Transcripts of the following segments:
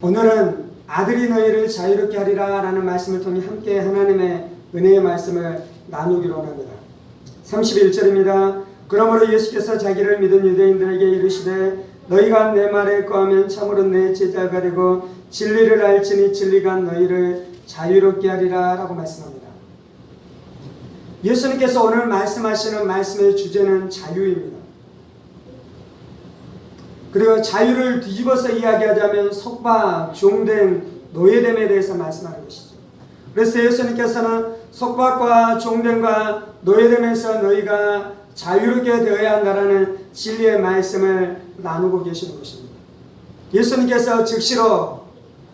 오늘은 아들이 너희를 자유롭게 하리라 라는 말씀을 통해 함께 하나님의 은혜의 말씀을 나누기로 합니다. 31절입니다. 그러므로 예수께서 자기를 믿은 유대인들에게 이르시되 너희가 내 말에 거하면 참으로 내 제자가 되고 진리를 알지니 진리가 너희를 자유롭게 하리라 라고 말씀합니다. 예수님께서 오늘 말씀하시는 말씀의 주제는 자유입니다. 그리고 자유를 뒤집어서 이야기하자면 속박, 종된, 노예됨에 대해서 말씀하는 것이죠. 그래서 예수님께서는 속박과 종됨과 노예됨에서 너희가 자유롭게 되어야 한다라는 진리의 말씀을 나누고 계시는 것입니다. 예수님께서 즉시로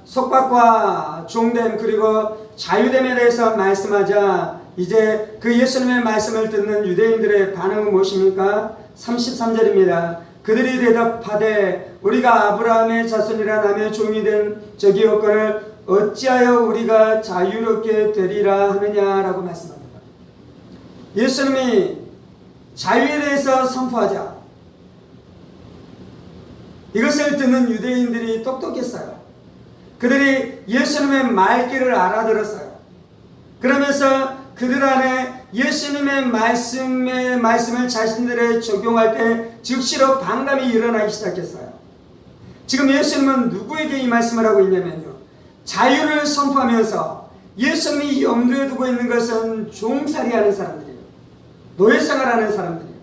속박과 종됨 그리고 자유됨에 대해서 말씀하자 이제 그 예수님의 말씀을 듣는 유대인들의 반응은 무엇입니까? 33절입니다. 그들이 대답하되 우리가 아브라함의 자손이라 남의 종이 된 적이 없거늘 어찌하여 우리가 자유롭게 되리라 하느냐라고 말씀합니다. 예수님이 자유에 대해서 선포하자 이것을 듣는 유대인들이 똑똑했어요. 그들이 예수님의 말귀를 알아들었어요. 그러면서 그들 안에 예수님의 말씀을 자신들에 적용할 때 즉시로 반감이 일어나기 시작했어요. 지금 예수님은 누구에게 이 말씀을 하고 있냐면요. 자유를 선포하면서 예수님이 염두에 두고 있는 것은 종살이하는 사람들이에요. 노예생활하는 사람들이에요.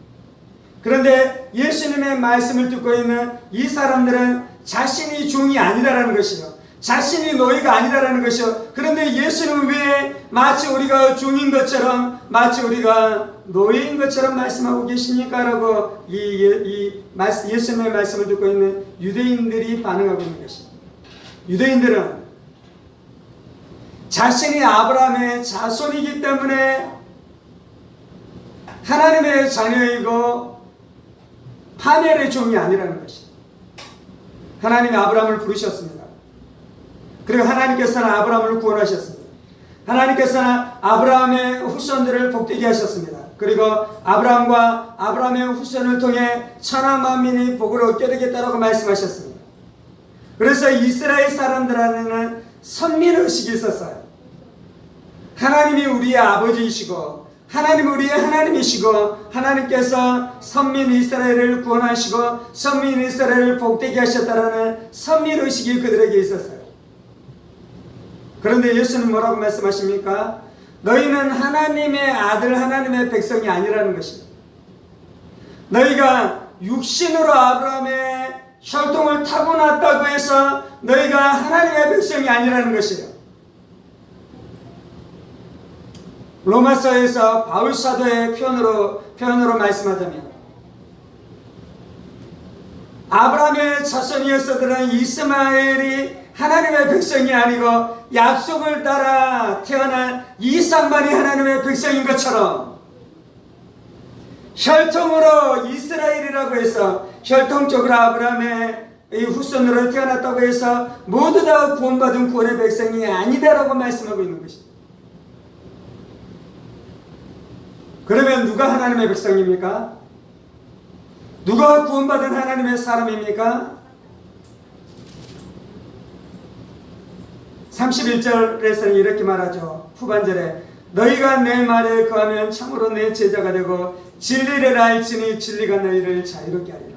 그런데 예수님의 말씀을 듣고 있는 이 사람들은 자신이 종이 아니다라는 것이요. 자신이 노예가 아니다라는 것이요. 그런데 예수님은 왜 마치 우리가 종인 것처럼 마치 우리가 노예인 것처럼 말씀하고 계십니까? 라고 예수님의 말씀을 듣고 있는 유대인들이 반응하고 있는 것입니다. 유대인들은 자신이 아브라함의 자손이기 때문에 하나님의 자녀이고 파멸의 종이 아니라는 것입니다. 하나님이 아브라함을 부르셨습니다. 그리고 하나님께서는 아브라함을 구원하셨습니다. 하나님께서는 아브라함의 후손들을 복되게 하셨습니다. 그리고 아브라함과 아브라함의 후손을 통해 천하 만민이 복을 얻게 되겠다라고 말씀하셨습니다. 그래서 이스라엘 사람들 안에는 선민의식이 있었어요. 하나님이 우리의 아버지이시고 하나님 우리의 하나님이시고 하나님께서 선민 이스라엘을 구원하시고 선민 이스라엘을 복되게 하셨다라는 선민의식이 그들에게 있었어요. 그런데 예수는 뭐라고 말씀하십니까? 너희는 하나님의 아들 하나님의 백성이 아니라는 것입니다. 너희가 육신으로 아브라함의 혈통을 타고났다고 해서 너희가 하나님의 백성이 아니라는 것이에요. 로마서에서 바울 사도의 표현으로 말씀하자면 아브라함의 자손이었으나 이스마엘이 하나님의 백성이 아니고 약속을 따라 태어난 이삭만이 하나님의 백성인 것처럼 혈통으로 이스라엘이라고 해서 혈통적으로 아브라함의 후손으로 태어났다고 해서 모두 다 구원받은 구원의 백성이 아니다라고 말씀하고 있는 것입니다. 그러면 누가 하나님의 백성입니까? 누가 구원받은 하나님의 사람입니까? 31절에서는 이렇게 말하죠. 후반절에 너희가 내 말에 거하면 참으로 내 제자가 되고 진리를 알지니 진리가 너희를 자유롭게 하리라.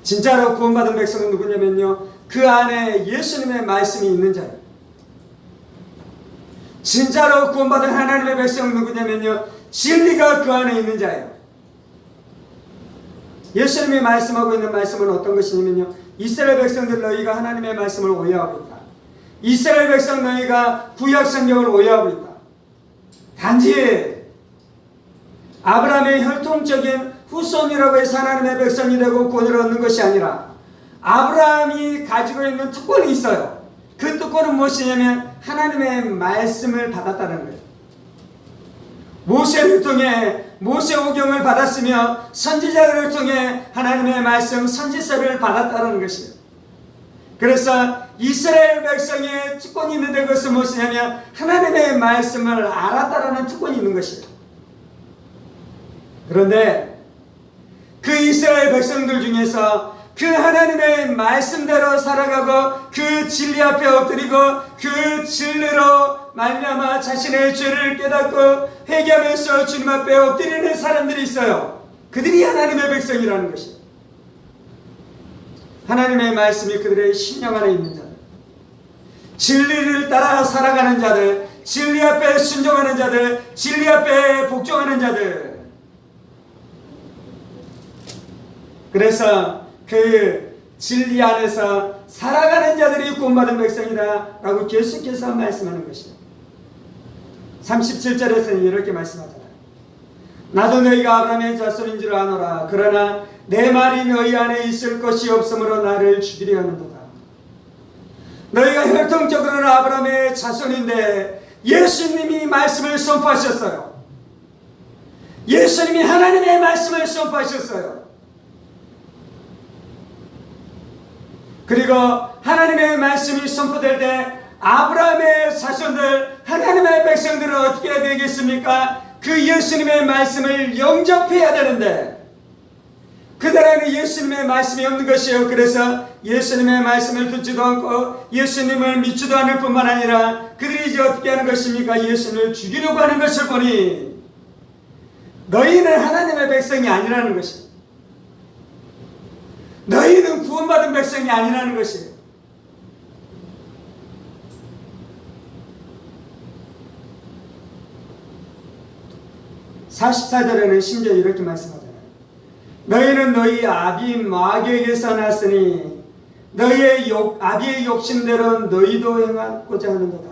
진짜로 구원받은 백성은 누구냐면요. 그 안에 예수님의 말씀이 있는 자예요. 진짜로 구원받은 하나님의 백성은 누구냐면요. 진리가 그 안에 있는 자예요. 예수님이 말씀하고 있는 말씀은 어떤 것이냐면요. 이스라엘 백성들 너희가 하나님의 말씀을 오해하고 있다. 이스라엘 백성 너희가 구약 성경을 오해하고 있다. 단지 아브라함의 혈통적인 후손이라고 해서 하나님의 백성이 되고 구원을 얻는 것이 아니라 아브라함이 가지고 있는 특권이 있어요. 그 특권은 무엇이냐면 하나님의 말씀을 받았다는 거예요. 모세를 통해 모세오경을 받았으며 선지자들을 통해 하나님의 말씀 선지서를 받았다는 것이에요. 그래서 이스라엘 백성의 특권이 있는데 그것은 무엇이냐면 하나님의 말씀을 알았다라는 특권이 있는 것이에요. 그런데 그 이스라엘 백성들 중에서 그 하나님의 말씀대로 살아가고 그 진리 앞에 엎드리고 그 진리로 말미암아 자신의 죄를 깨닫고 회개하면서 주님 앞에 엎드리는 사람들이 있어요. 그들이 하나님의 백성이라는 것이에요. 하나님의 말씀이 그들의 심령 안에 있는 자들, 진리를 따라 살아가는 자들, 진리 앞에 순종하는 자들, 진리 앞에 복종하는 자들. 그래서 그 진리 안에서 살아가는 자들이 구원받은 백성이다 라고 계속해서 말씀하는 것이에요. 37절에서는 이렇게 말씀하잖아요. 나도 너희가 아브라함의 자손인 줄 아노라. 그러나 내 말이 너희 안에 있을 것이 없으므로 나를 죽이려 하는도다. 너희가 혈통적으로는 아브라함의 자손인데 예수님이 말씀을 선포하셨어요. 예수님이 하나님의 말씀을 선포하셨어요. 그리고 하나님의 말씀이 선포될 때 아브라함의 자손들, 하나님의 백성들은 어떻게 해야 되겠습니까? 그 예수님의 말씀을 영접해야 되는데 그들에는 예수님의 말씀이 없는 것이에요. 그래서 예수님의 말씀을 듣지도 않고 예수님을 믿지도 않을 뿐만 아니라 그들이 이제 어떻게 하는 것입니까? 예수님을 죽이려고 하는 것을 보니 너희는 하나님의 백성이 아니라는 것이에요. 너희는 구원받은 백성이 아니라는 것이에요. (44절에는) 심지어 이렇게 말씀하잖아요. 너희는 너희 아비 마귀에게서 났으니 너희의 아비의 욕심대로 너희도 행하고자 하는도다.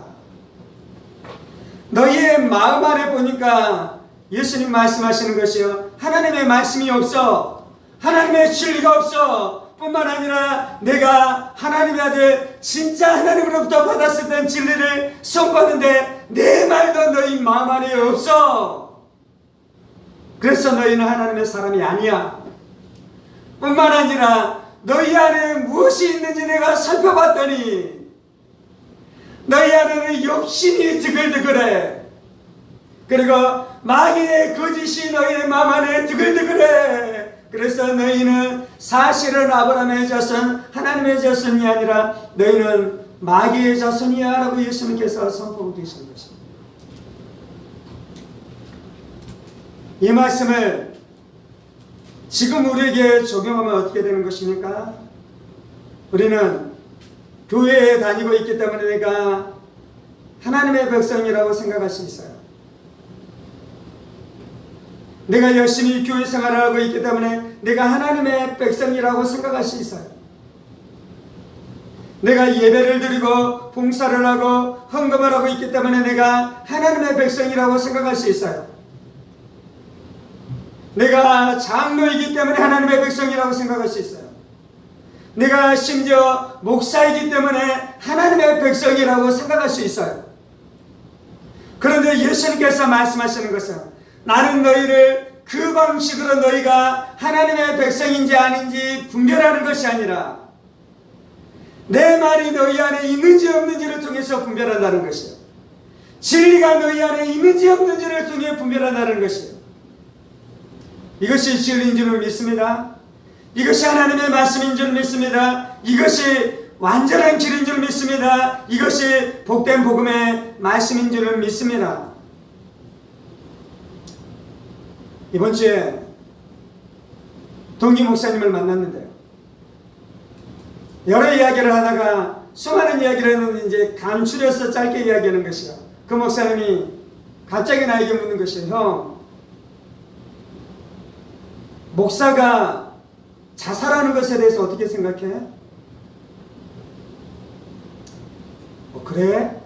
너희의 마음 안에 보니까 예수님 말씀하시는 것이요, 하나님의 말씀이 없어. 하나님의 진리가 없어. 뿐만 아니라 내가 하나님의 아들 진짜 하나님으로부터 받았을 때 진리를 선포하는데 내 말도 너희 마음 안에 없어. 그래서 너희는 하나님의 사람이 아니야. 뿐만 아니라 너희 안에 무엇이 있는지 내가 살펴봤더니 너희 안에는 욕심이 드글드글해. 그리고 마귀의 거짓이 너희의 마음 안에 드글드글해. 그래서 너희는 사실은 아브라함의 자손, 하나님의 자손이 아니라 너희는 마귀의 자손이야 라고 예수님께서 선포하고 계시는 것입니다. 이 말씀을 지금 우리에게 적용하면 어떻게 되는 것입니까? 우리는 교회에 다니고 있기 때문에 내가 하나님의 백성이라고 생각할 수 있어요. 내가 열심히 교회 생활을 하고 있기 때문에 내가 하나님의 백성이라고 생각할 수 있어요. 내가 예배를 드리고 봉사를 하고 헌금을 하고 있기 때문에 내가 하나님의 백성이라고 생각할 수 있어요. 내가 장로이기 때문에 하나님의 백성이라고 생각할 수 있어요. 내가 심지어 목사이기 때문에 하나님의 백성이라고 생각할 수 있어요. 그런데 예수님께서 말씀하시는 것은 나는 너희를 그 방식으로 너희가 하나님의 백성인지 아닌지 분별하는 것이 아니라 내 말이 너희 안에 있는지 없는지를 통해서 분별한다는 것이에요. 진리가 너희 안에 있는지 없는지를 통해 분별한다는 것이에요. 이것이 진리인 줄 믿습니다. 이것이 하나님의 말씀인 줄 믿습니다. 이것이 완전한 길인 줄 믿습니다. 이것이 복된 복음의 말씀인 줄 믿습니다. 이번 주에 동기 목사님을 만났는데요. 여러 이야기를 하다가 수많은 이야기를 이제 감추려서 짧게 이야기하는 것이요. 그 목사님이 갑자기 나에게 묻는 것이요. 형, 목사가 자살하는 것에 대해서 어떻게 생각해? 그래?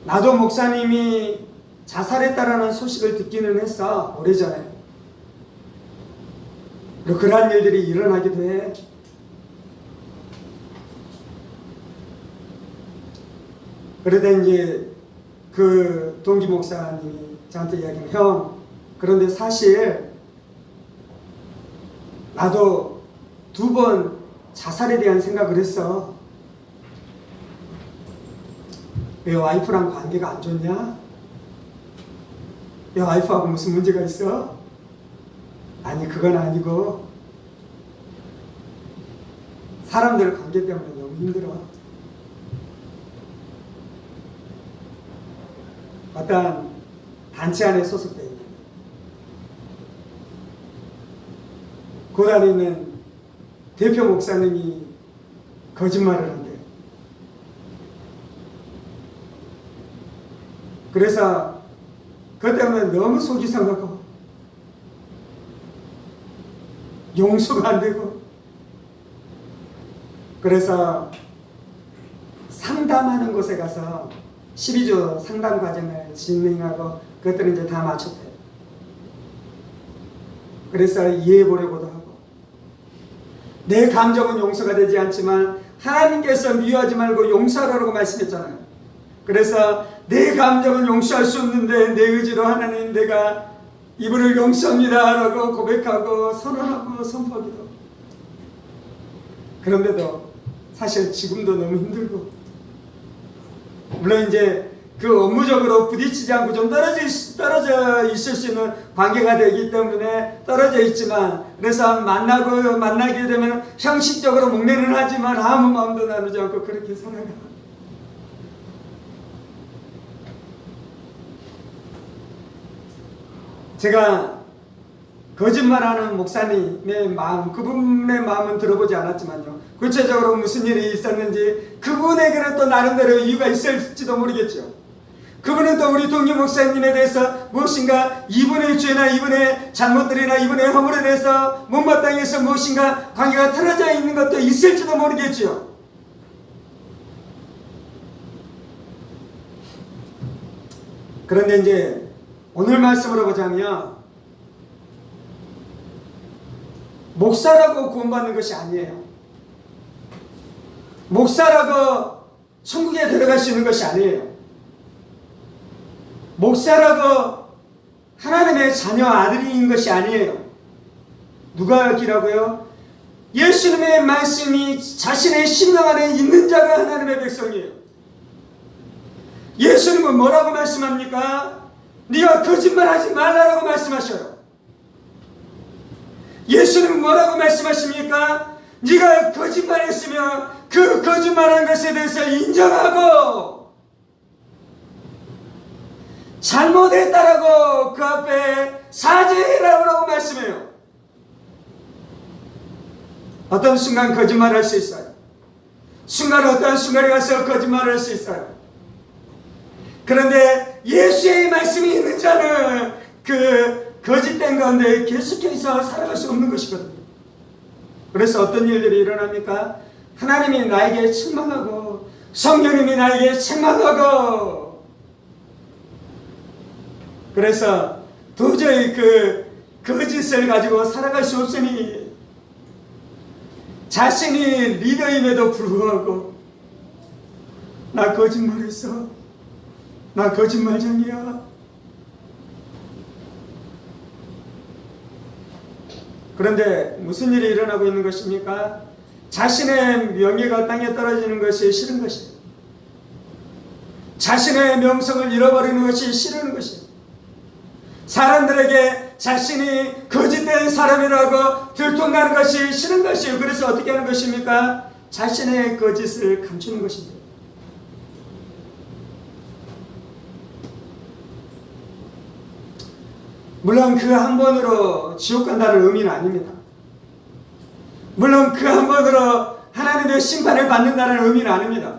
나도 목사님이 자살했다라는 소식을 듣기는 했어. 오래전에. 그리고 그러한 일들이 일어나기도 해. 그러다 이제 그 동기 목사님이 저한테 이야기하는, 형, 그런데 사실 나도 2번 자살에 대한 생각을 했어. 왜 와이프랑 관계가 안 좋냐? 야, 와이프하고 무슨 문제가 있어? 아니, 그건 아니고 사람들 관계 때문에 너무 힘들어. 어떤 단체 안에 소속되어 있는 고단에 있는 대표 목사님이 거짓말을 한대요. 그래서 그것 때문에 너무 속이 상하고 용서가 안 되고, 그래서 상담하는 곳에 가서 12주 상담 과정을 진행하고 그것들을 이제 다 마쳤대요. 그래서 이해해 보려고도 하고, 내 감정은 용서가 되지 않지만 하나님께서 미워하지 말고 용서하라고 말씀했잖아요. 그래서 내 감정은 용서할 수 없는데 내 의지로 하나님 내가 이분을 용서합니다 라고 고백하고 선언하고 선포하기도. 그런데도 사실 지금도 너무 힘들고, 물론 이제 그 업무적으로 부딪히지 않고 좀 떨어져 있을 수 있는 관계가 되기 때문에 떨어져 있지만, 그래서 만나게 되면 형식적으로 목례는 하지만 아무 마음도 나누지 않고 그렇게 살아가. 제가 거짓말하는 목사님의 마음, 그분의 마음은 들어보지 않았지만요, 구체적으로 무슨 일이 있었는지 그분에게는 또 나름대로 이유가 있을지도 모르겠죠. 그분은 또 우리 동기 목사님에 대해서 무엇인가 이분의 죄나 이분의 잘못들이나 이분의 허물에 대해서 못마땅해서 무엇인가 관계가 틀어져 있는 것도 있을지도 모르겠죠. 그런데 이제 오늘 말씀으로 보자면, 목사라고 구원받는 것이 아니에요. 목사라고 천국에 들어갈 수 있는 것이 아니에요. 목사라고 하나님의 자녀 아들인 것이 아니에요. 누가 기라고요? 예수님의 말씀이 자신의 심령 안에 있는 자가 하나님의 백성이에요. 예수님은 뭐라고 말씀합니까? 네가 거짓말하지 말라라고 말씀하셔요. 예수님은 뭐라고 말씀하십니까? 네가 거짓말했으면 그 거짓말한 것에 대해서 인정하고 잘못했다라고 그 앞에 사죄해라고 말씀해요. 어떤 순간 거짓말할 수 있어요. 어떤 순간에 가서 거짓말할 수 있어요. 그런데 예수의 말씀이 있는 자는 그 거짓된 가운데 계속해서 살아갈 수 없는 것이거든요. 그래서 어떤 일들이 일어납니까? 하나님이 나에게 책망하고 성령님이 나에게 책망하고, 그래서 도저히 그 거짓을 가지고 살아갈 수 없으니 자신이 리더임에도 불구하고 나 거짓말했어, 나 거짓말쟁이야. 그런데 무슨 일이 일어나고 있는 것입니까? 자신의 명예가 땅에 떨어지는 것이 싫은 것이에요. 자신의 명성을 잃어버리는 것이 싫은 것이에요. 사람들에게 자신이 거짓된 사람이라고 들통나는 것이 싫은 것이에요. 그래서 어떻게 하는 것입니까? 자신의 거짓을 감추는 것입니다. 물론 그 한 번으로 지옥 간다는 의미는 아닙니다. 물론 그 한 번으로 하나님의 심판을 받는다는 의미는 아닙니다.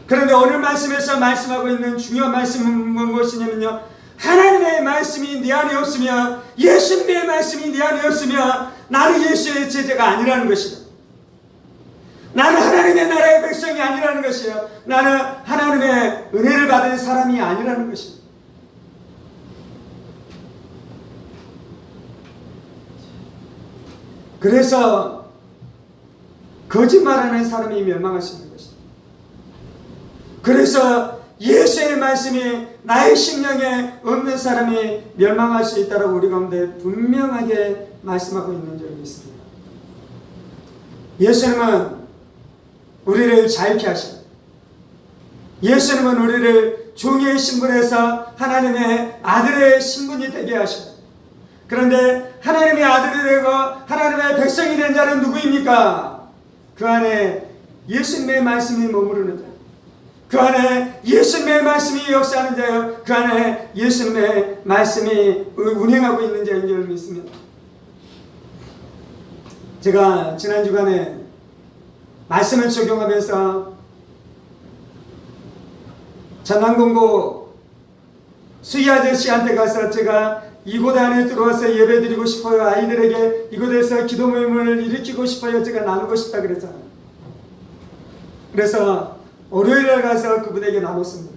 그런데 오늘 말씀에서 말씀하고 있는 중요한 말씀은 무엇이냐면요, 하나님의 말씀이 네 안에 없으면, 예수님의 말씀이 네 안에 없으면 나는 예수의 제자가 아니라는 것이다. 나는 하나님의 나라의 백성이 아니라는 것이에요. 나는 하나님의 은혜를 받은 사람이 아니라는 것입니다. 그래서 거짓말하는 사람이 멸망할 수 있는 것입니다. 그래서 예수의 말씀이 나의 심령에 없는 사람이 멸망할 수 있다고 우리 가운데 분명하게 말씀하고 있는 줄 믿습니다. 예수님은 우리를 자유케 하시고, 예수님은 우리를 종의 신분에서 하나님의 아들의 신분이 되게 하시고, 그런데 하나님의 아들이 되고 하나님의 백성이 된 자는 누구입니까? 그 안에 예수님의 말씀이 머무르는 자, 그 안에 예수님의 말씀이 역사하는 자요, 그 안에 예수님의 말씀이 운행하고 있는 자인 줄 믿습니다. 제가 지난 주간에 말씀을 적용하면서 전남공고 수희 아저씨한테 가서 제가 이곳 안에 들어와서 예배 드리고 싶어요, 아이들에게 이곳에서 기도 모임을 일으키고 싶어요, 제가 나누고 싶다 그랬잖아요. 그래서 월요일에 가서 그분에게 나눴습니다.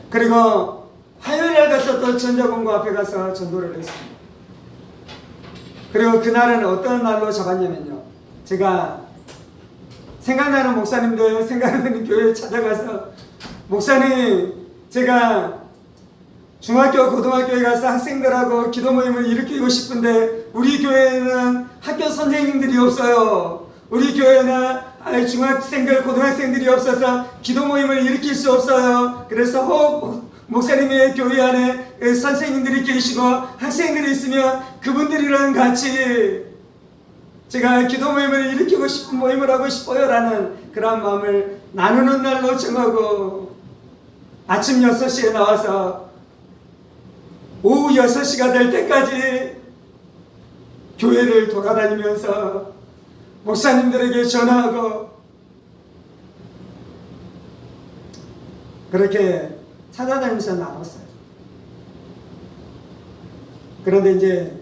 그리고 화요일에 가서 또 전자공고 앞에 가서 전도를 했습니다. 그리고 그날은 어떤 날로 잡았냐면요, 제가 생각나는 목사님들, 생각나는 교회에 찾아가서, 목사님, 제가 중학교, 고등학교에 가서 학생들하고 기도 모임을 일으키고 싶은데 우리 교회에는 학교 선생님들이 없어요. 우리 교회는 중학생들, 고등학생들이 없어서 기도 모임을 일으킬 수 없어요. 그래서 혹 목사님의 교회 안에 선생님들이 계시고 학생들이 있으면 그분들이랑 같이 제가 기도 모임을 일으키고 싶은 모임을 하고 싶어요 라는 그런 마음을 나누는 날로 정하고 아침 6시에 나와서 오후 6시가 될 때까지 교회를 돌아다니면서 목사님들에게 전화하고 그렇게 찾아다니면서 나눴어요. 그런데 이제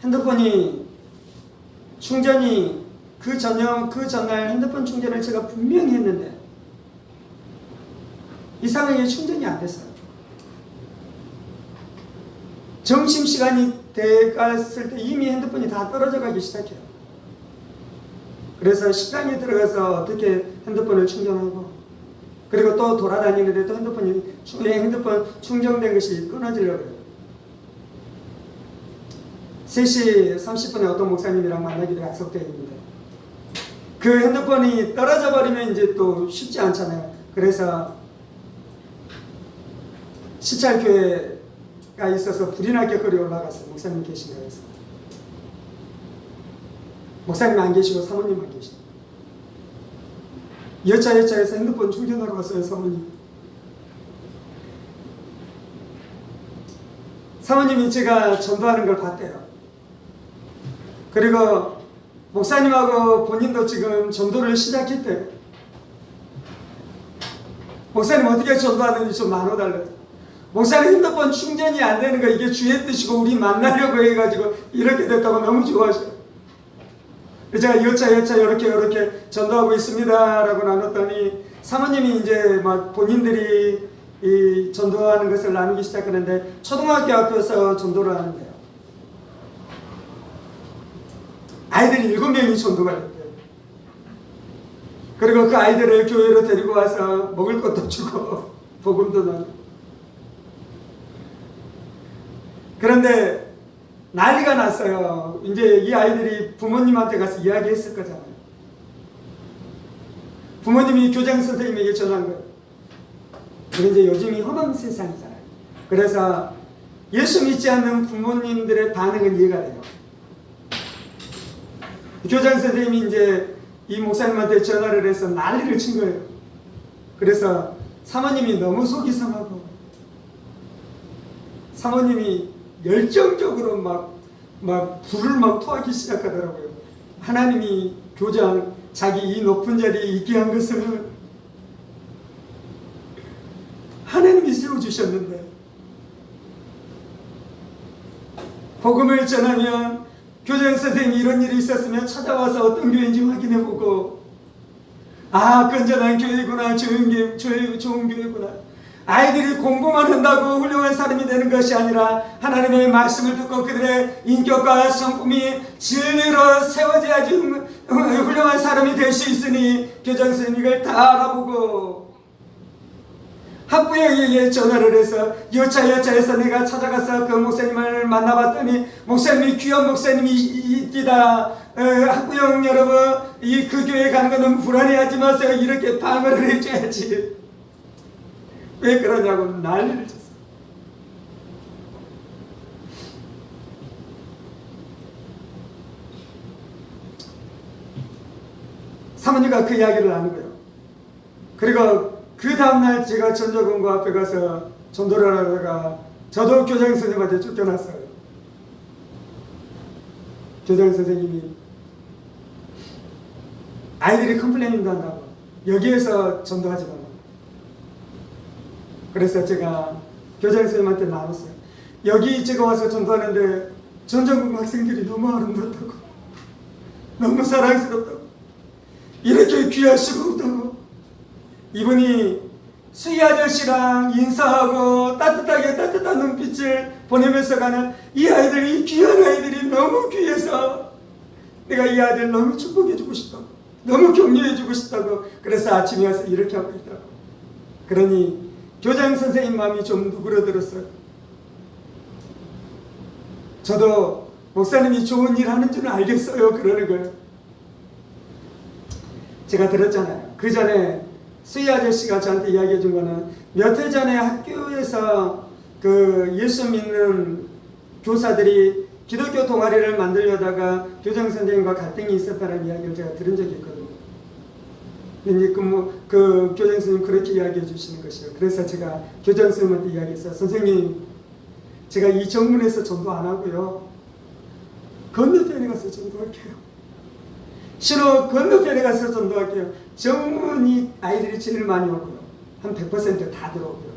핸드폰이 충전이 그 전날 핸드폰 충전을 제가 분명히 했는데 이상하게 충전이 안 됐어요. 점심시간이 돼갔을 때 이미 핸드폰이 다 떨어져 가기 시작해요. 그래서 식당에 들어가서 어떻게 핸드폰을 충전하고 그리고 또 돌아다니는데 또 핸드폰 충전된 것이 끊어지려고 해요. 3시 30분에 어떤 목사님이랑 만나기로 약속되어 있는데 그 핸드폰이 떨어져 버리면 이제 또 쉽지 않잖아요. 그래서 시찰교회가 있어서 불이 나게 거리 올라갔어요. 목사님 계신 거에서. 목사님 안 계시고 사모님만 계시고 여차여차해서 핸드폰 충전하러 갔어요. 사모님이 제가 전도하는 걸 봤대요. 그리고 목사님하고 본인도 지금 전도를 시작했대요. 목사님 어떻게 전도하는지 좀 나눠달래요. 목사님 핸드폰 충전이 안 되는 거 이게 주의 뜻이고 우리 만나려고 해가지고 이렇게 됐다고 너무 좋아하셔요. 제가 여차 이렇게 전도하고 있습니다 라고 나눴더니 사모님이 이제 막 본인들이 이 전도하는 것을 나누기 시작하는데 초등학교 앞에서 전도를 하는데요. 아이들이 7명이 전도가 됐대요. 그리고 그 아이들을 교회로 데리고 와서 먹을 것도 주고 복음도 나누고. 그런데 난리가 났어요. 이제 이 아이들이 부모님한테 가서 이야기했을 거잖아요. 부모님이 교장 선생님에게 전한 거예요. 그런데 요즘이 험한 세상이잖아요. 그래서 예수 믿지 않는 부모님들의 반응은 이해가 돼요. 교장 선생님이 이제 이 목사님한테 전화를 해서 난리를 친 거예요. 그래서 사모님이 너무 속이 상하고 사모님이 열정적으로 막 불을 토하기 시작하더라고요. 하나님이 교장 자기 이 높은 자리에 있게 한 것을 하나님이 세워주셨는데 복음을 전하면 교장 선생님이 이런 일이 있었으면 찾아와서 어떤 교회인지 확인해보고 건전한 교회구나, 좋은 교회구나. 아이들이 공부만 한다고 훌륭한 사람이 되는 것이 아니라 하나님의 말씀을 듣고 그들의 인격과 성품이 진리로 세워져야지 훌륭한 사람이 될 수 있으니 교장 선생님이 이걸 다 알아보고 학부형에게 전화를 해서 여차여차해서 내가 찾아가서 그 목사님을 만나봤더니 목사님이 귀한 목사님이 있디다. 학부형 여러분 그 교회 가는 거 너무 불안해하지 마세요. 이렇게 방어를 해줘야지. 왜 그러냐고 난리를 쳤어요. 사모님과 그 이야기를 나누고요. 그리고 그 다음날 제가 전도공고 앞에 가서 전도를 하다가 저도 교장 선생님한테 쫓겨났어요. 교장 선생님이 아이들이 컴플레인도 한다고 여기에서 전도하지 말라고. 그래서 제가 교장 선생님한테 나눴어요. 여기 제가 와서 전도하는데 전전국 학생들이 너무 아름답다고, 너무 사랑스럽다고, 이렇게 귀할 수가 없다고. 이분이 수희 아저씨랑 인사하고 따뜻한 눈빛을 보내면서 가는 이 아이들이, 이 귀한 아이들이 너무 귀해서 내가 이 아이들 너무 축복해주고 싶다고, 너무 격려해주고 싶다고. 그래서 아침에 와서 이렇게 하고 있다고. 그러니 교장 선생님 마음이 좀 누그러들었어요. 저도 목사님이 좋은 일 하는 줄 알겠어요, 그러는 거예요. 제가 들었잖아요. 그 전에 수희 아저씨가 저한테 이야기해 준 거는 몇 해 전에 학교에서 그 예수 믿는 교사들이 기독교 동아리를 만들려다가 교장 선생님과 갈등이 있었다는 이야기를 제가 들은 적이 있거든요. 근데 그 교장 선생님 그렇게 이야기해 주시는 것이에요. 그래서 제가 교장 선생님한테 이야기했어요. 선생님, 제가 이 정문에서 전도 안 하고요, 건너편에 가서 전도할게요. 신호 건너편에 가서 전도할게요. 정문이 아이들이 제일 많이 오고요. 한 100%다 들어오고요.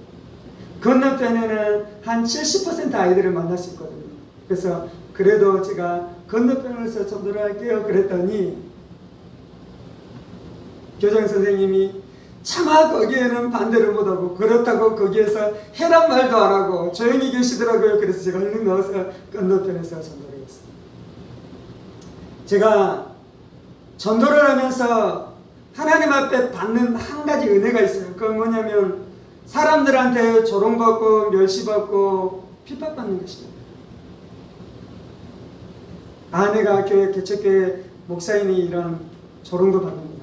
건너편에는 한 70% 아이들을 만날 수 있거든요. 그래서 그래도 제가 건너편에서 전도를 할게요 그랬더니 교장 선생님이 차마 거기에는 반대를 못하고, 그렇다고 거기에서 해란 말도 안 하고 조용히 계시더라고요. 그래서 제가 얼른 나와서 건너편에서 전도를 했어요. 제가 전도를 하면서 하나님 앞에 받는 한 가지 은혜가 있어요. 그건 뭐냐면 사람들한테 조롱받고 멸시받고 핍박받는 것입니다. 아내가 교회 개척교회 목사님이 이런 조롱도 받습니다.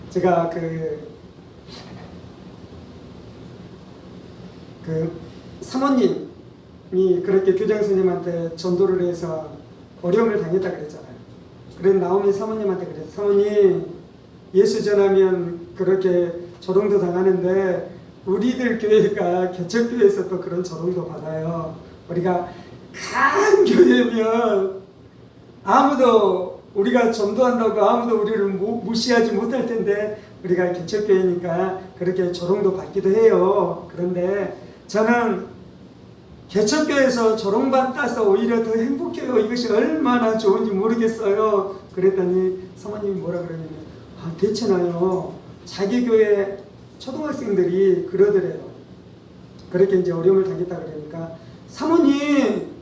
제가 그 사모님이 그렇게 교장 선생님한테 전도를 해서 어려움을 당했다 그랬잖아요. 그래서 나오미 사모님한테 그랬어요. 사모님, 예수 전하면 그렇게 조롱도 당하는데 우리들 교회가 개척교회에서 또 그런 조롱도 받아요. 우리가 큰 교회면 아무도 우리가 전도한다고 아무도 우리를 무시하지 못할 텐데 우리가 개척교회니까 그렇게 조롱도 받기도 해요. 그런데 저는 개척교회에서 조롱받아서 오히려 더 행복해요. 이것이 얼마나 좋은지 모르겠어요. 그랬더니 사모님이 뭐라 그러냐면, 대체나요, 자기 교회 초등학생들이 그러더래요. 그렇게 이제 어려움을 당했다 그러니까, 사모님,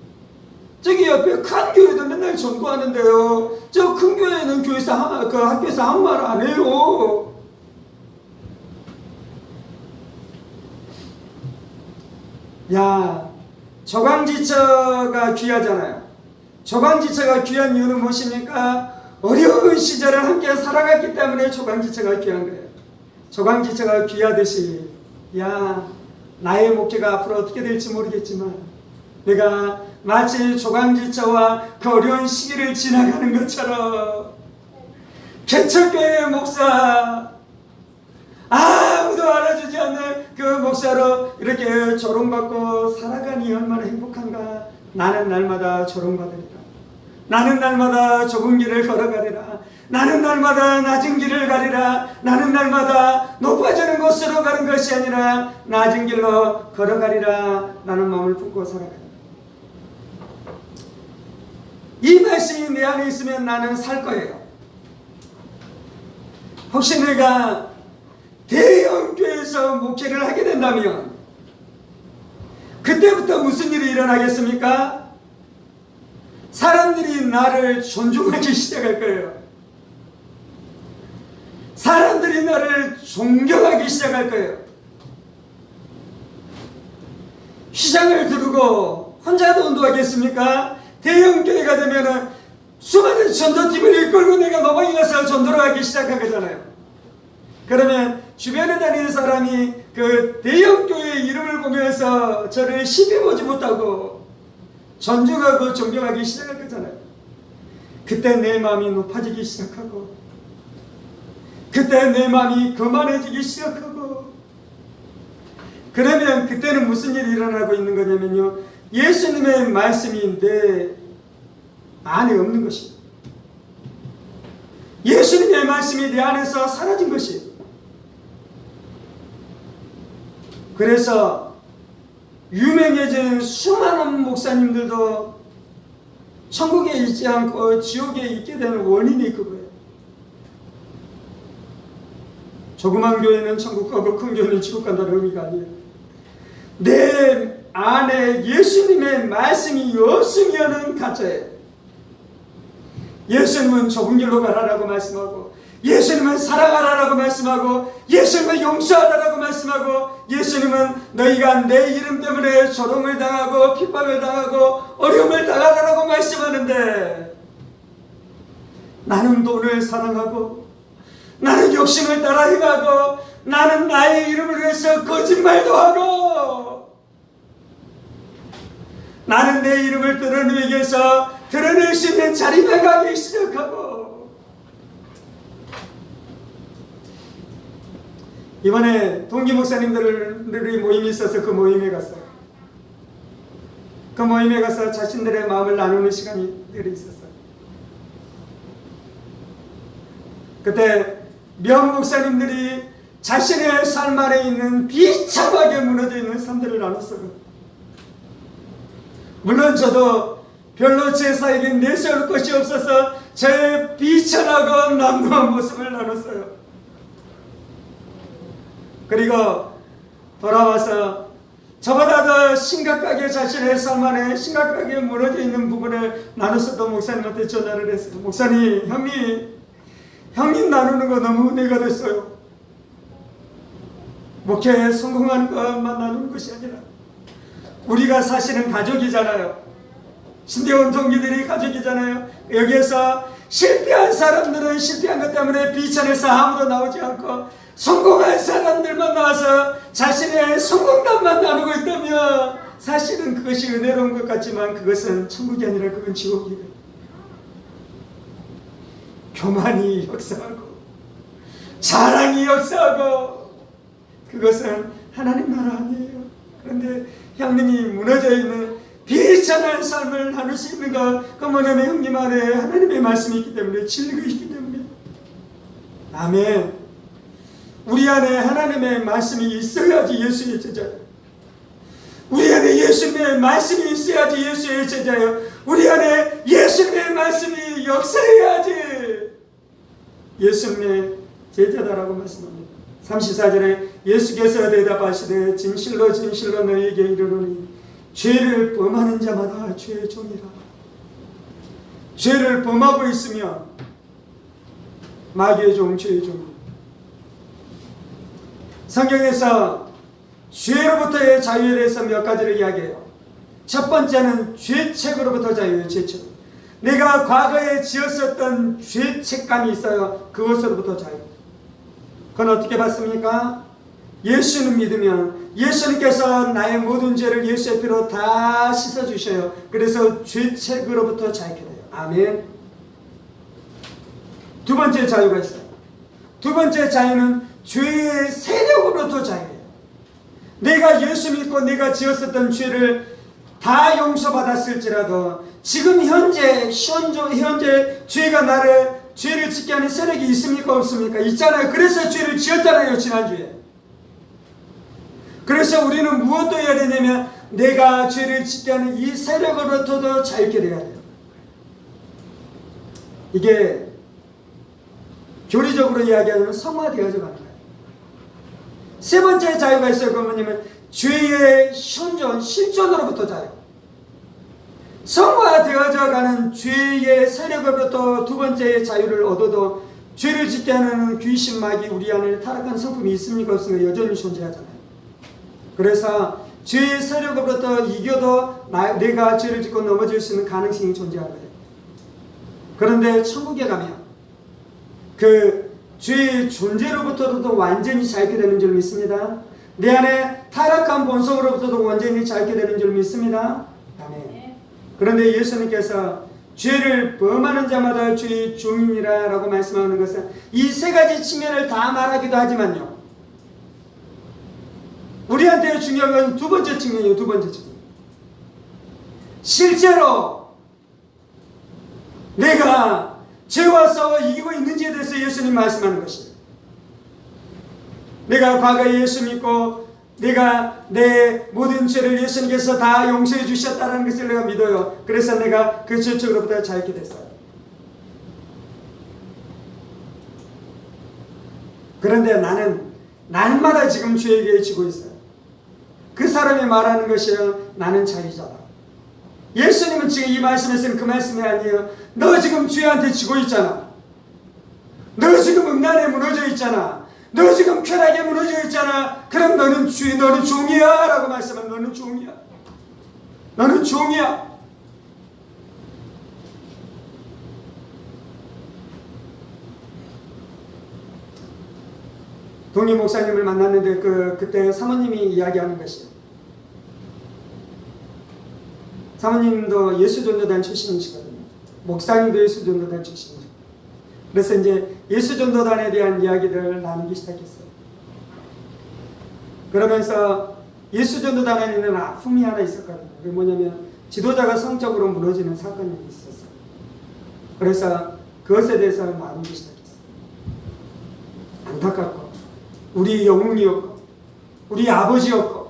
저기 옆에 큰 교회도 맨날 전도하는데요, 저 큰 교회는 교회에서 그 학교에서 아무 말 안 해요. 야, 조광지처가 귀하잖아요. 조광지처가 귀한 이유는 무엇입니까? 어려운 시절을 함께 살아갔기 때문에 조광지처가 귀한 거예요. 조광지처가 귀하듯이, 야, 나의 목회가 앞으로 어떻게 될지 모르겠지만 내가 마치 조광지처와 그 어려운 시기를 지나가는 것처럼 개척교회 목사, 아무도 알아주지 않는 그 목사로 이렇게 조롱받고 살아가니 얼마나 행복한가. 나는 날마다 조롱받으리라. 나는 날마다 좁은 길을 걸어가리라. 나는 날마다 낮은 길을 가리라. 나는 날마다 높아지는 곳으로 가는 것이 아니라 낮은 길로 걸어가리라. 나는 마음을 품고 살아가리라. 이 말씀이 내 안에 있으면 나는 살 거예요. 혹시 내가 대형 교회에서 목회를 하게 된다면 그때부터 무슨 일이 일어나겠습니까? 사람들이 나를 존중하기 시작할 거예요. 사람들이 나를 존경하기 시작할 거예요. 휘장을 두르고 혼자도 운동하겠습니까? 대형 교회가 되면은 수많은 전도팀을 이끌고 내가 노방에 가서 전도를 하기 시작한 거잖아요. 그러면 주변에 다니는 사람이 그 대형 교회의 이름을 보면서 저를 시비 보지 못하고 존중하고 존경하기 시작할 거잖아요. 그때 내 마음이 높아지기 시작하고, 그때 내 마음이 거만해지기 시작하고, 그러면 그때는 무슨 일이 일어나고 있는 거냐면요, 예수님의 말씀이 내 안에 없는 것이에요. 예수님의 말씀이 내 안에서 사라진 것이에요. 그래서 유명해진 수많은 목사님들도 천국에 있지 않고 지옥에 있게 되는 원인이 그거예요. 조그만 교회는 천국 가고 큰 교회는 지옥 간다는 의미가 아니에요. 내 안에 예수님의 말씀이 없으면은 가짜예요. 예수님은 좁은 길로 가라라고 말씀하고, 예수님은 사랑하라라고 말씀하고, 예수님은 용서하라라고 말씀하고, 예수님은 너희가 내 이름 때문에 조롱을 당하고 핍박을 당하고 어려움을 당하라라고 말씀하는데, 나는 돈을 사랑하고, 나는 욕심을 따라 행하고, 나는 나의 이름을 위해서 거짓말도 하고, 나는 내 이름을 드러내기 위해서 드러낼 수 있는 자리에 가기 시작하고, 이번에 동기 목사님들이 모임이 있어서 그 모임에 갔어요. 그 모임에 가서 자신들의 마음을 나누는 시간이 있었어요. 그때 명 목사님들이 자신의 삶 안에 있는 비참하게 무너져 있는 삶들을 나눴어요. 물론 저도 별로 제 사에게 내세울 것이 없어서 저의 비천하고 난무한 모습을 나눴어요. 그리고 돌아와서 저보다 더 심각하게 자신의 삶 안에 심각하게 무너져 있는 부분을 나눴었던 목사님한테 전화를 했어요. 목사님, 형님 나누는 거 너무 은혜가 됐어요. 목회에 성공하는 것만 나누는 것이 아니라 우리가 사실은 가족이잖아요. 신대원 동기들이 가족이잖아요. 여기에서 실패한 사람들은 실패한 것 때문에 비천에서 아무도 나오지 않고, 성공한 사람들만 나와서 자신의 성공담만 나누고 있다면 사실은 그것이 은혜로운 것 같지만 그것은 천국이 아니라 그건 지옥이에요. 교만이 역사하고 자랑이 역사하고 그것은 하나님 나라 아니에요. 그런데 형님이 무너져 있는 비천한 삶을 나눌 수 있는 것, 그 뭐냐면 형님 안에 하나님의 말씀이 있기 때문에, 진리가 있기 때문에. 아멘. 우리 안에 하나님의 말씀이 있어야지 예수의 제자예요. 우리 안에 예수님의 말씀이 있어야지 예수의 제자예요. 우리 안에 예수님의 말씀이 역사해야지 예수님의 제자다라고 말씀합니다. 34절에 예수께서 대답하시되 진실로 진실로 너희에게 이르노니 죄를 범하는 자마다 죄의 종이라. 죄를 범하고 있으면 마귀의 종, 죄의 종이에요. 성경에서 죄로부터의 자유에 대해서 몇 가지를 이야기해요. 첫 번째는 죄책으로부터 자유예요. 죄책. 내가 과거에 지었었던 죄책감이 있어요. 그것으로부터 자유. 그건 어떻게 받습니까? 예수는 믿으면 예수님께서 나의 모든 죄를 예수의 피로 다 씻어주셔요. 그래서 죄책으로부터 자유게 돼요. 아멘. 두 번째 자유가 있어요. 두 번째 자유는 죄의 세력으로부터 자유예요. 내가 예수 믿고 내가 지었었던 죄를 다 용서받았을지라도 지금 현재 죄가 나를 죄를 짓게 하는 세력이 있습니까 없습니까? 있잖아요. 그래서 죄를 지었잖아요. 지난주에. 그래서 우리는 무엇도 해야 되냐면 내가 죄를 짓게 하는 이 세력으로부터도 자유케 되어야 돼요. 이게 교리적으로 이야기하면 성화되어져 가는 거예요. 세 번째 자유가 있어요. 그건 뭐냐면 죄의 실존으로부터 자유. 성화되어져 가는 죄의 세력으로부터 두 번째 자유를 얻어도 죄를 짓게 하는 귀신 마귀 우리 안에 타락한 성품이 있습니까 없습니까? 여전히 존재하잖아요. 그래서 죄의 세력으로부터 이겨도 내가 죄를 짓고 넘어질 수 있는 가능성이 존재하는 거예요. 그런데 천국에 가면 그 죄의 존재로부터도 완전히 자유케 되는 줄 믿습니다. 내 안에 타락한 본성으로부터도 완전히 자유케 되는 줄 믿습니다. 아멘. 그런데 예수님께서 죄를 범하는 자마다 죄의 종이니라 라고 말씀하는 것은 이 세 가지 측면을 다 말하기도 하지만요, 우리한테 중요한 건 두 번째 측면이에요. 두 번째 측면. 실제로 내가 죄와 싸워 이기고 있는지에 대해서 예수님 말씀하는 것이에요. 내가 과거에 예수 믿고 내가 내 모든 죄를 예수님께서 다 용서해 주셨다는 것을 내가 믿어요. 그래서 내가 그 죄책으로부터 자유케 됐어요. 그런데 나는 날마다 지금 죄에게 지고 있어요. 그 사람이 말하는 것이요, 나는 자유자다. 예수님은 지금 이 말씀에서는 그 말씀이 아니에요. 너 지금 죄한테 지고 있잖아. 너 지금 음란에 무너져 있잖아. 너 지금 쾌락에 무너져 있잖아. 그럼 너는 종이야 라고 말씀하면 너는 종이야. 너는 종이야. 동희 목사님을 만났는데 그때 사모님이 이야기하는 것이에요. 사모님도 예수전도단 출신이시거든요. 목사님도 예수전도단 출신이시고. 그래서 이제 예수전도단에 대한 이야기를 나누기 시작했어요. 그러면서 예수전도단 안에는 아픔이 하나 있었거든요. 그게 뭐냐면 지도자가 성적으로 무너지는 사건이 있었어요. 그래서 그것에 대해서 나누기 시작했어요. 안타깝고 우리 영웅이었고 우리 아버지였고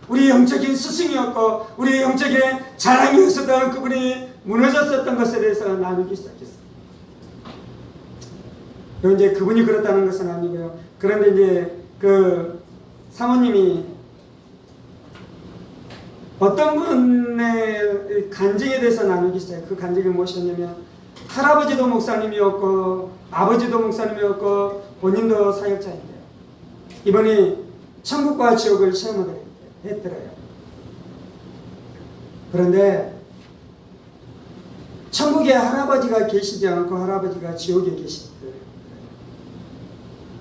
우리 영적인 스승이었고 우리 영적인 자랑이었었던 그분이 무너졌었던 것에 대해서 나누기 시작했어요. 이제 그분이 그렇다는 것은 아니고요. 그런데 이제 그 사모님이 어떤 분의 간증에 대해서 나누기 시작해요. 그 간증이 무엇이었냐면 할아버지도 목사님이었고 아버지도 목사님이었고 본인도 사역자인데요. 이번에 천국과 지옥을 시험을 했더래요. 그런데 천국에 할아버지가 계시지 않고 할아버지가 지옥에 계시더래요.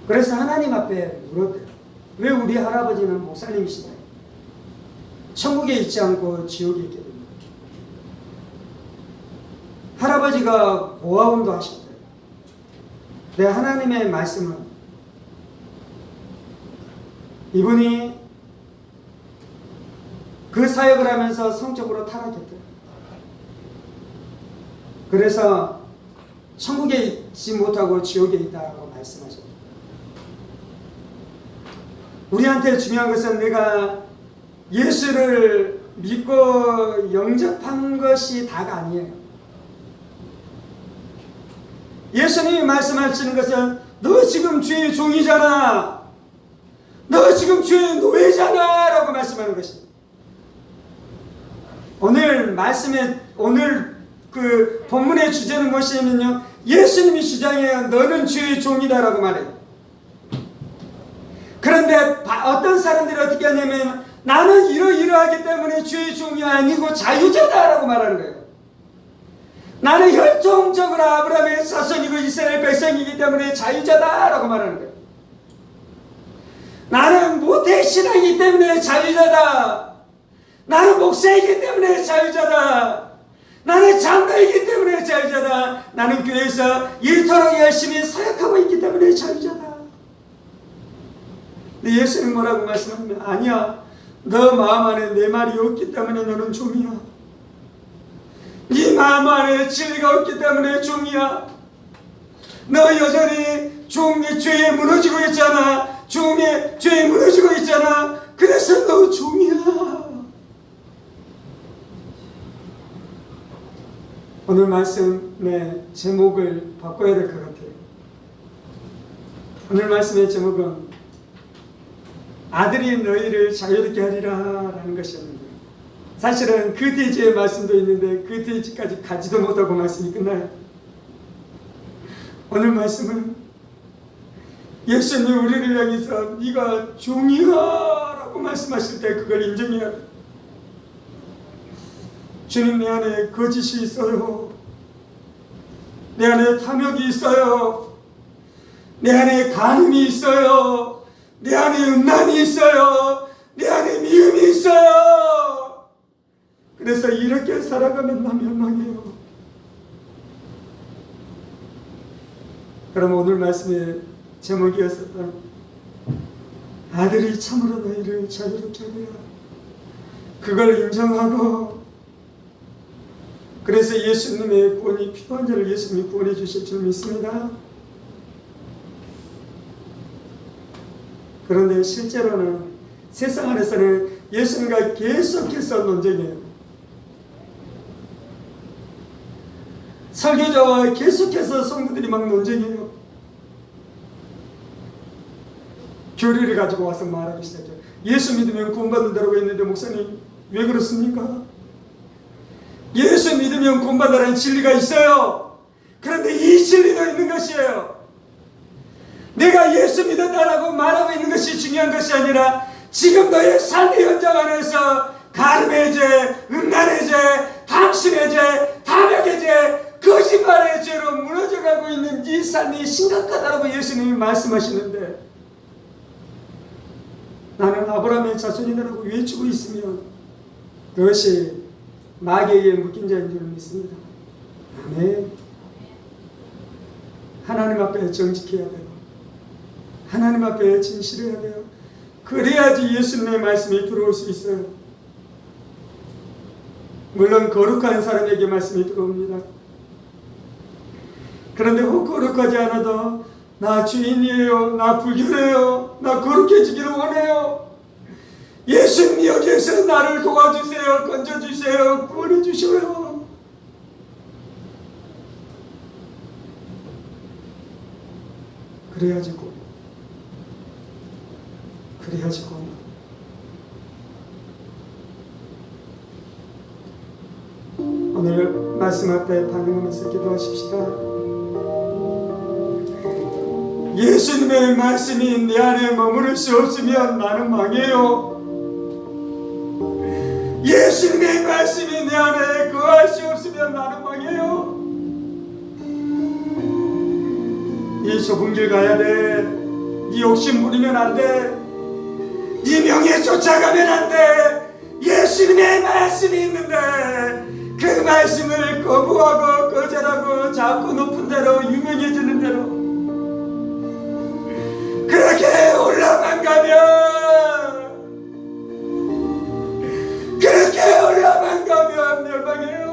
그래서 하나님 앞에 물었대요. 왜 우리 할아버지는 목사님이시나요? 천국에 있지 않고 지옥에 있게 됩니다. 할아버지가 고아원도 하셨대요. 내 하나님의 말씀은 이분이 그 사역을 하면서 성적으로 타락했대요. 그래서 천국에 있지 못하고 지옥에 있다고 말씀하셨대요. 우리한테 중요한 것은 내가 예수를 믿고 영접한 것이 다가 아니에요. 예수님이 말씀하시는 것은 너 지금 죄의 종이잖아. 너 지금 죄의 노예잖아 라고 말씀하는 것입니다. 오늘 그 본문의 주제는 무엇이냐면요, 예수님이 주장해요. 너는 죄의 종이다라고 말해요. 그런데 어떤 사람들이 어떻게 하냐면 나는 이러이러하기 때문에 죄의 종이 아니고 자유자다라고 말하는 거예요. 나는 혈통적으로 아브라함의 자손이고 이스라엘 백성이기 때문에 자유자다라고 말하는 거예요. 나는 모태신앙이기 때문에 자유자다. 나는 목사이기 때문에 자유자다. 나는 장로이기 때문에 자유자다. 나는 교회에서 이토록 열심히 사역하고 있기 때문에 자유자다. 근데 예수님 뭐라고 말씀하면 아니야. 너 마음 안에 내 말이 없기 때문에 너는 종이야. 네 마음 안에 진리가 없기 때문에 종이야. 너 여전히 종의 죄에 무너지고 있잖아. 종의 죄에 무너지고 있잖아. 그래서 너 종이야. 오늘 말씀의 제목을 바꿔야 될 것 같아요. 오늘 말씀의 제목은 아들이 너희를 자유롭게 하리라 라는 것이었는데, 사실은 그 뒤에 말씀도 있는데 그 뒤까지 가지도 못하고 말씀이 끝나요. 오늘 말씀은 예수님 우리를 향해서 네가 종이야 라고 말씀하실 때 그걸 인정해야 돼. 주님, 내 안에 거짓이 있어요. 내 안에 탐욕이 있어요. 내 안에 간음이 있어요. 내 안에 음란이 있어요. 내 안에 미움이 있어요. 그래서 이렇게 살아가면 나 멸망해요. 그럼 오늘 말씀의 제목이었었던 아들이 참으로 너희를 자유롭게 하리라, 그걸 인정하고, 그래서 예수님의 구원이 필요한 자를 예수님이 구원해 주실 줄 믿습니다. 그런데 실제로는 세상 안에서는 예수님과 계속해서 논쟁이에요. 설교자와 계속해서 성도들이 막 논쟁이에요. 교리를 가지고 와서 말하기 시작해요. 예수 믿으면 구원받는다고 했는데 목사님 왜 그렇습니까? 예수 믿으면 구원받는다는 진리가 있어요. 그런데 이 진리도 있는 것이에요. 내가 예수 믿었다라고 말하고 있는 것이 중요한 것이 아니라 지금 너의 삶의 현장 안에서 가늠의 죄, 음란의 죄, 당신의 죄, 탐욕의 죄, 거짓말의 죄로 무너져가고 있는 이 삶이 심각하다고 예수님이 말씀하시는데, 나는 아브라함의 자손이다라고 외치고 있으면 그것이 마귀에게 묶인 자인 줄 믿습니다. 아멘. 하나님 앞에 정직해야 돼요. 하나님 앞에 진실해야 돼요. 그래야지 예수님의 말씀이 들어올 수 있어요. 물론 거룩한 사람에게 말씀이 들어옵니다. 그런데 혹 거룩하지 않아도 나 주인이에요, 나 불결해요, 나 거룩해지기를 원해요, 예수님 여기에서 나를 도와주세요, 건져주세요, 구원해 주셔요. 그래야지 구원. 오늘 말씀 앞에 반응하면서 기도하십시다. 예수님의 말씀이 내 안에 머무를 수 없으면 나는 망해요. 예수님의 말씀이 내 안에 거할 수 없으면 나는 망해요. 이 좁은 길 가야 돼. 네 욕심 부리면 안 돼. 네 명예 쫓아가면 안 돼. 예수님의 말씀이 있는데 그 말씀을 거부하고 거절하고 자꾸 높은 대로 유명해지는 대로 그렇게 올라만 가면 멸망해요.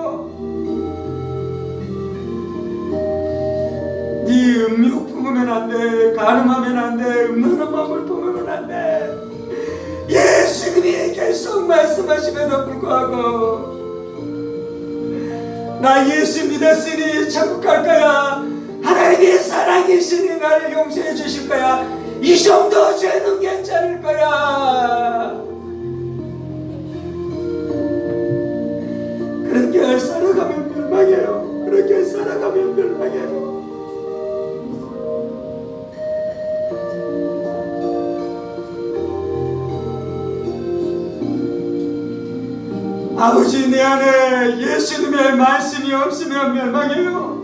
네 음욕 품으면 안 돼. 간음하면 안 돼. 음란한 마음을 품으면 안 돼. 예수님이 계속 말씀하심에도 불구하고 나 예수 믿었으니 천국 갈 거야. 하나님이 살아계시니 나를 용서해 주실 거야. 이 정도 죄는 괜찮을 거야. 그렇게 살아가면 멸망해요. 그렇게 살아가면 멸망해요. 아버지, 내 안에 예수님의 말씀이 없으면 멸망해요.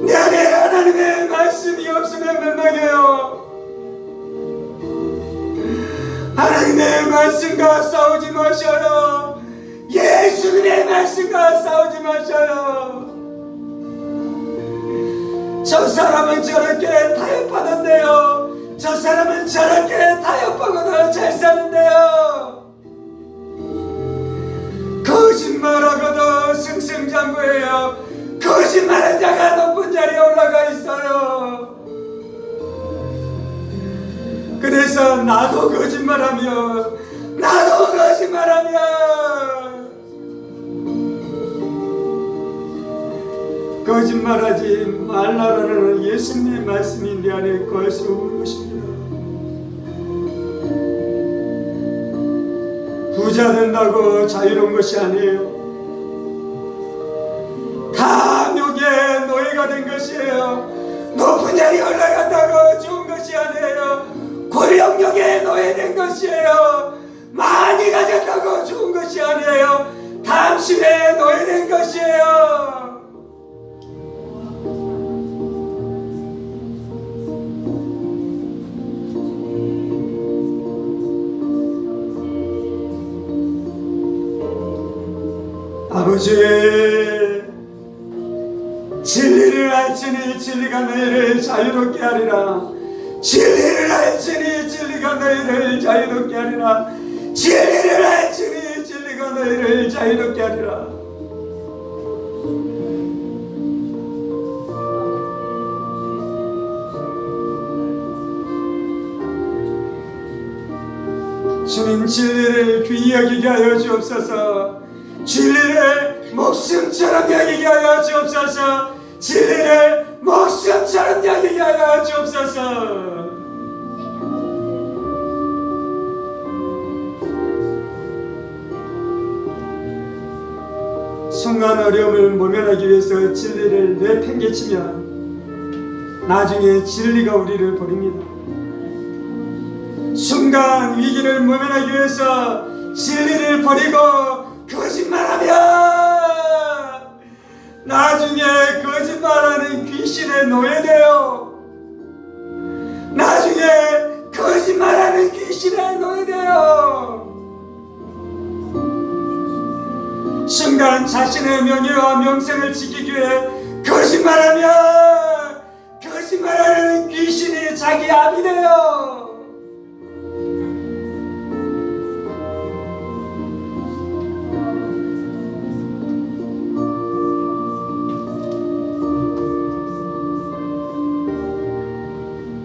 내 안에 하나님의 말씀이 없으면 멸망해요. 하나님의 말씀과 싸우지 마셔요. 예수님의 말씀과 싸우지 마셔요. 저 사람은 저렇게 타협하던데요. 저 사람은 저렇게 타협하고도 잘 사는데요. 거짓말하고도 승승장구해요. 거짓말한 자가 높은 자리에 올라가 있어요. 그래서 나도 거짓말하며 거짓말하지 말라라는 예수님의 말씀이 내 안에 거할 수 없는 것입니다. 부자 된다고 자유로운 것이 아니에요. 탐욕의 노예가 된 것이에요. 높은 자리에 올라간다고 좋은 것이 아니에요. 권력욕의 노예된 것이에요. 많이 가졌다고 좋은 것이 아니에요. 탐심에 노예된 것이에요. 아버지, 진리를 알지니 진리가 너희를 자유롭게 하리라. 진리를 알지니 진리가 너희를 자유롭게 하리라. 진리를 알지니 진리가 너희를 자유롭게 하리라. 주님, 진리를 귀히 여기게 하여 주옵소서. 진리를 목숨처럼 여기게 하여 주옵소서. 진리를 목숨처럼 여기게 하여 주옵소서. 순간 어려움을 모면하기 위해서 진리를 내팽개치면 나중에 진리가 우리를 버립니다. 순간 위기를 모면하기 위해서 진리를 버리고 거짓말하면 나중에 거짓말하는 귀신에 노예돼요. 나중에 거짓말하는 귀신에 노예돼요. 순간 자신의 명예와 명성을 지키기 위해 거짓말하면 거짓말하는 귀신이 자기 압이 돼요.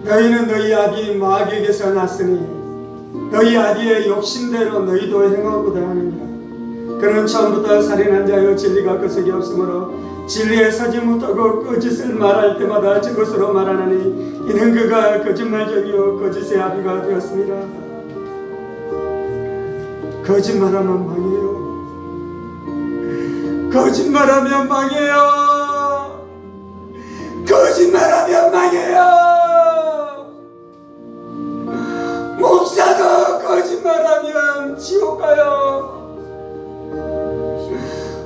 너희는 너희 아비 마귀에게서 났으니 너희 아비의 욕심대로 너희도 행하고자 하느니라. 그는 처음부터 살인한 자여 진리가 그 속에 없으므로 진리에 서지 못하고 거짓을 말할 때마다 저것으로 말하나니 이는 그가 거짓말쟁이요 거짓의 아비가 되었습니다. 거짓말하면 망해요. 거짓말하면 망해요. 거짓말하면 망해요. 목사도 거짓말하면 지옥 가요.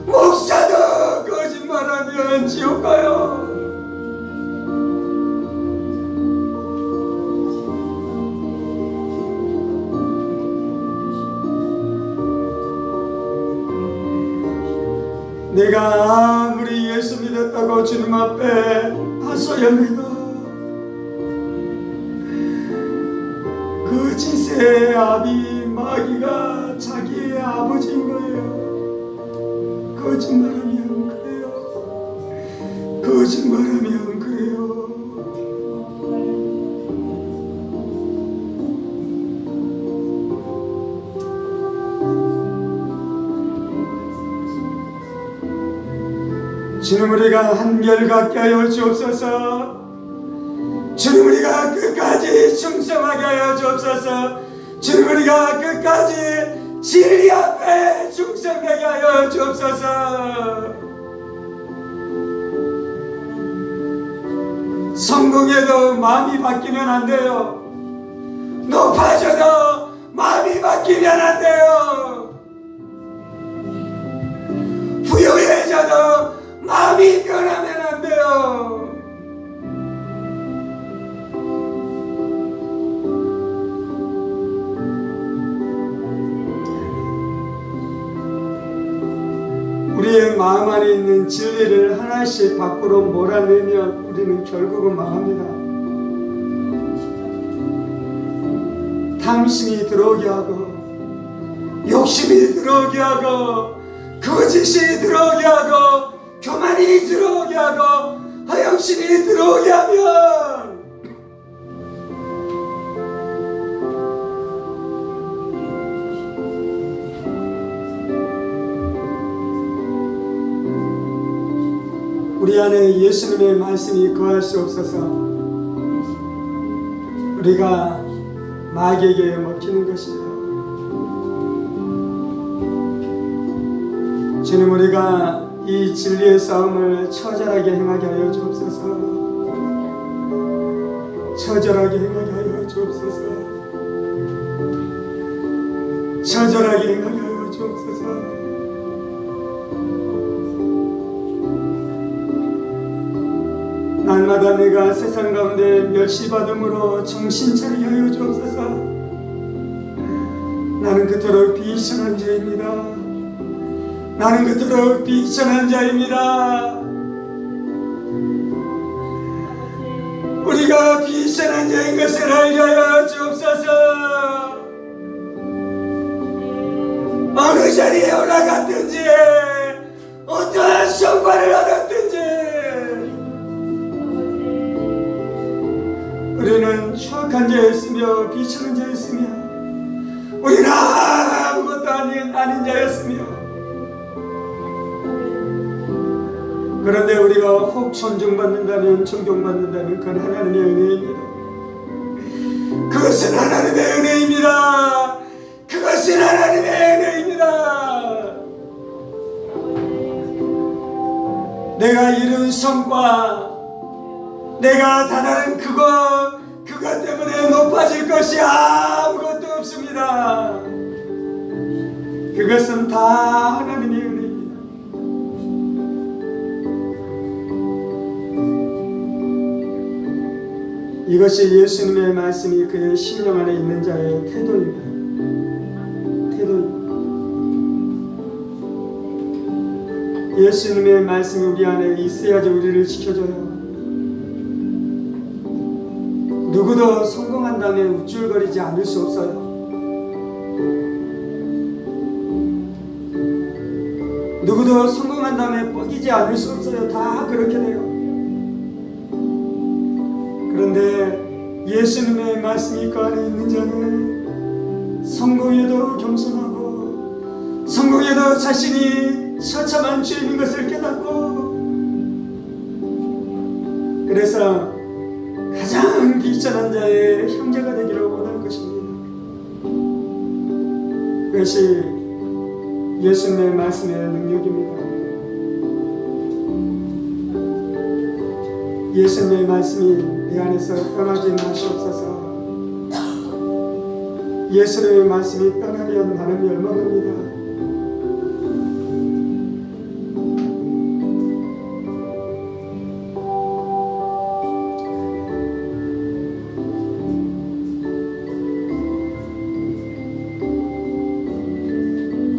목사도 거짓말하면 지옥 가요. 내가 아무리 예수 믿었다고 주님 앞에 하소연해도 거짓의 아비 마귀가 자기의 아버지인 거예요. 거짓말하면 그래요. 거짓말하면 그래요. 주님, 우리가 한결같게 하여 주옵소서. 주님, 우리가 끝까지 충성하게 하여 주옵소서. 주님, 우리가 끝까지 진리 앞에 충성되게 하여 주옵소서. 성공해도 마음이 바뀌면 안 돼요. 높아져도 마음이 바뀌면 안 돼요. 부유해져도 마음이 변하면 안 돼요. 우리의 마음 안에 있는 진리를 하나씩 밖으로 몰아내면 우리는 결국은 망합니다. 탐심이 들어오게 하고 욕심이 들어오게 하고 거짓이 들어오게 하고 교만이 들어오게 하고 허영심이 들어오게 하면 우리 안에 예수님의 말씀이 거할 수 없어서 우리가 마귀에게 먹히는 것이에요. 주님, 우리가 이 진리의 싸움을 처절하게 행하게 하여 주옵소서. 처절하게 행하게 하여 주옵소서. 처절하게 행하게 하여 주옵소서. 날마다 내가 세상 가운데 멸시받음으로 정신 차리게 하여 주옵소서. 나는 그토록 비천한 자입니다. 나는 그토록 비천한 자입니다. 있는 것을 알게 하여 주옵소서. 어느 자리에 올라갔든지 어떠한 성과를 얻었든지 우리는 추악한 자였으며 비천한 자였으며 우리는 아무것도 아닌 자였으며 그런데 우리가 혹 존중받는다면 존경받는다면 그건 하나님의 은혜입니다. 그것은 하나님의 은혜입니다. 그것은 하나님의 은혜입니다. 내가 이룬 성과, 내가 다다른 그것 때문에 높아질 것이 아무것도 없습니다. 그것은 다 하나님의 은혜입니다. 이것이 예수님의 말씀이 그의 심령 안에 있는 자의 태도입니다. 예수님의 말씀이 우리 안에 있어야지 우리를 지켜줘요. 누구도 성공한 다음에 우쭐거리지 않을 수 없어요. 누구도 성공한 다음에 뻐기지 않을 수 없어요. 다 그렇게 돼요. 그런데 예수님의 말씀이 그 안에 있는 자는 성공에도 겸손하고 성공에도 자신이 처참한 죄인 것을 깨닫고 그래서 가장 비천한 자의 형제가 되기를 원할 것입니다. 그것이 예수님의 말씀의 능력입니다. 예수님의 말씀이 내 안에서 떠나지 마시옵소서. 예수님의 말씀이 떠나면 나는 멸망합니다.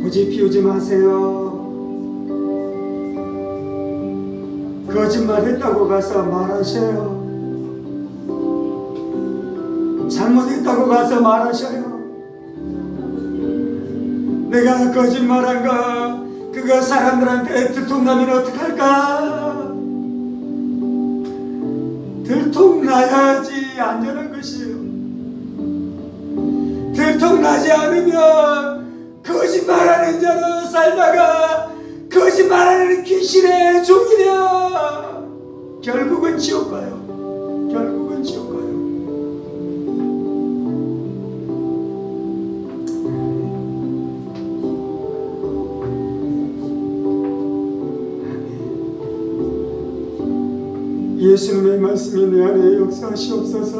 고집 피우지 마세요. 거짓말했다고 가서 말하셔요. 잘못했다고 가서 말하셔요. 내가 거짓말한 거 그거 사람들한테 들통나면 어떡할까? 들통나야지 안전한 것이에요. 들통나지 않으면 거짓말하는 자로 살다가 거짓말하는 귀신의 종이 되어 결국은 지옥 가요. 결국은 지옥 가요. 예수님의 말씀이 내 안에 역사하시옵소서.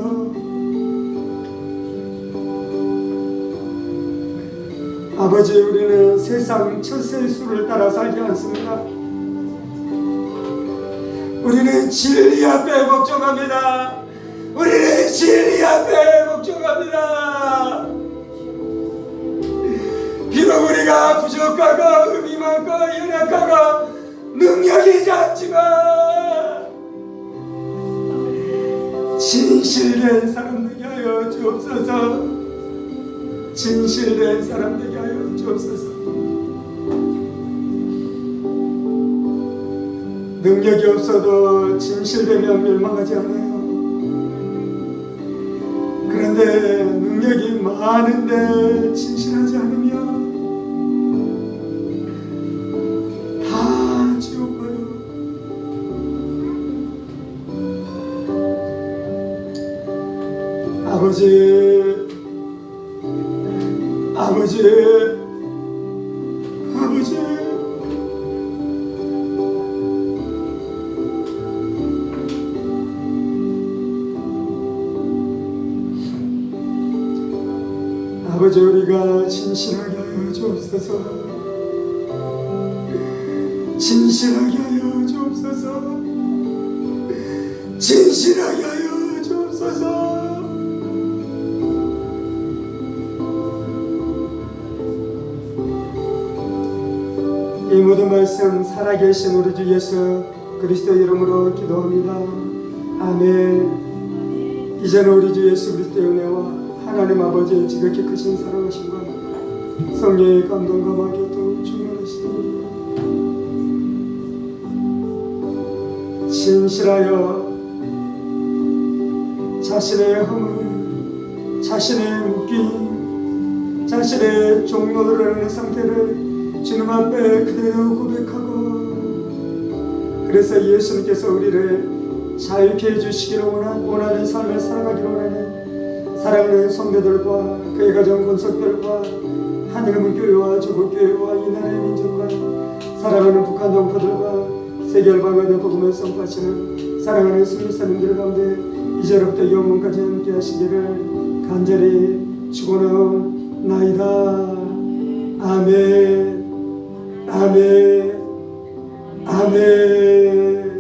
아버지, 우리는 세상 처세수를 따라 살지 않습니다. 우리는 진리 앞에 복종합니다. 우리는 진리 앞에 복종합니다. 비록 우리가 부족하고 흠이 많고 연약하고 능력이 작지만 진실된 사람 되게 하여 주옵소서. 진실된 사람 되게 하여 주옵소서. 능력이 없어도 진실되면 멸망하지 않아요. 그런데 능력이 많은데 진실하지 않으면 다 지옥 가요. 아버지, 아버지, 아버지, 아버지, 우리가 진실하게 하여 주옵소서. 진실하게 하여 주옵소서. 진실하게 하여 주옵소서. 이 모든 말씀 살아계신 우리 주 예수 그리스도 이름으로 기도합니다. 아멘. 이제는 우리 주 예수 그리스도의 은혜와 하나님 아버지의 지극히 크신 사랑하심과 성령의 감동과 마교도 충만하시니 진실하여 자신의 허물, 자신의 묶임, 자신의 종로를 상태를 주님 앞에 그대로 고백하고, 그래서 예수님께서 우리를 자유케 해주시기를 원하는 삶을 살아가기를 원하는 사랑하는 성도들과 그의 가정 권속들과 한일문 교회와 조국교회와 이 나라의 민족과 사랑하는 북한 동포들과 세계 열방가의 복음을 선포하시는 사랑하는 수민사님들 가운데 이제로부터 영원까지 함께 하시기를 간절히 축원하옵나이다. 아멘. 아멘. 아멘.